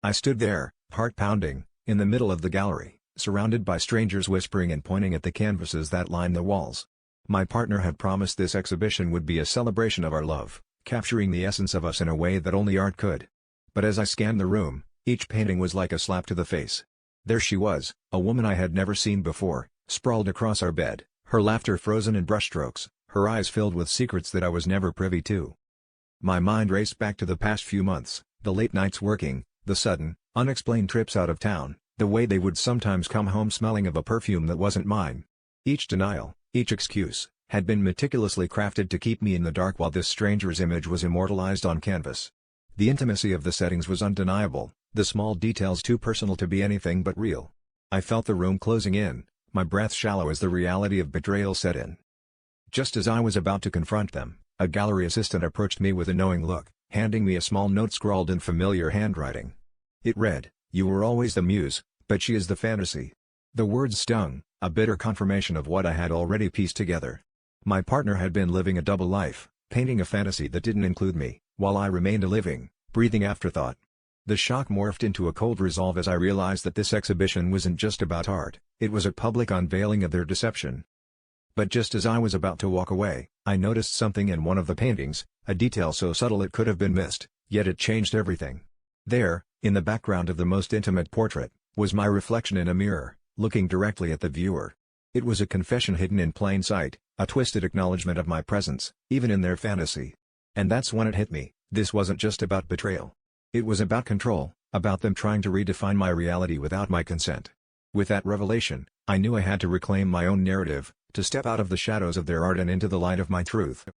I stood there, heart pounding, in the middle of the gallery, surrounded by strangers whispering and pointing at the canvases that lined the walls. My partner had promised this exhibition would be a celebration of our love, capturing the essence of us in a way that only art could. But as I scanned the room, each painting was like a slap to the face. There she was, a woman I had never seen before, sprawled across our bed, her laughter frozen in brushstrokes, her eyes filled with secrets that I was never privy to. My mind raced back to the past few months, the late nights working, the sudden, unexplained trips out of town, the way they would sometimes come home smelling of a perfume that wasn't mine. Each denial, each excuse, had been meticulously crafted to keep me in the dark while this stranger's image was immortalized on canvas. The intimacy of the settings was undeniable, the small details too personal to be anything but real. I felt the room closing in, my breath shallow as the reality of betrayal set in. Just as I was about to confront them, a gallery assistant approached me with a knowing look, handing me a small note scrawled in familiar handwriting. It read, "You were always the muse, but she is the fantasy." The words stung, a bitter confirmation of what I had already pieced together. My partner had been living a double life, painting a fantasy that didn't include me, while I remained a living, breathing afterthought. The shock morphed into a cold resolve as I realized that this exhibition wasn't just about art, it was a public unveiling of their deception. But just as I was about to walk away, I noticed something in one of the paintings, a detail so subtle it could have been missed, yet it changed everything. There, in the background of the most intimate portrait, was my reflection in a mirror, looking directly at the viewer. It was a confession hidden in plain sight, a twisted acknowledgement of my presence, even in their fantasy. And that's when it hit me, this wasn't just about betrayal. It was about control, about them trying to redefine my reality without my consent. With that revelation, I knew I had to reclaim my own narrative, to step out of the shadows of their art and into the light of my truth.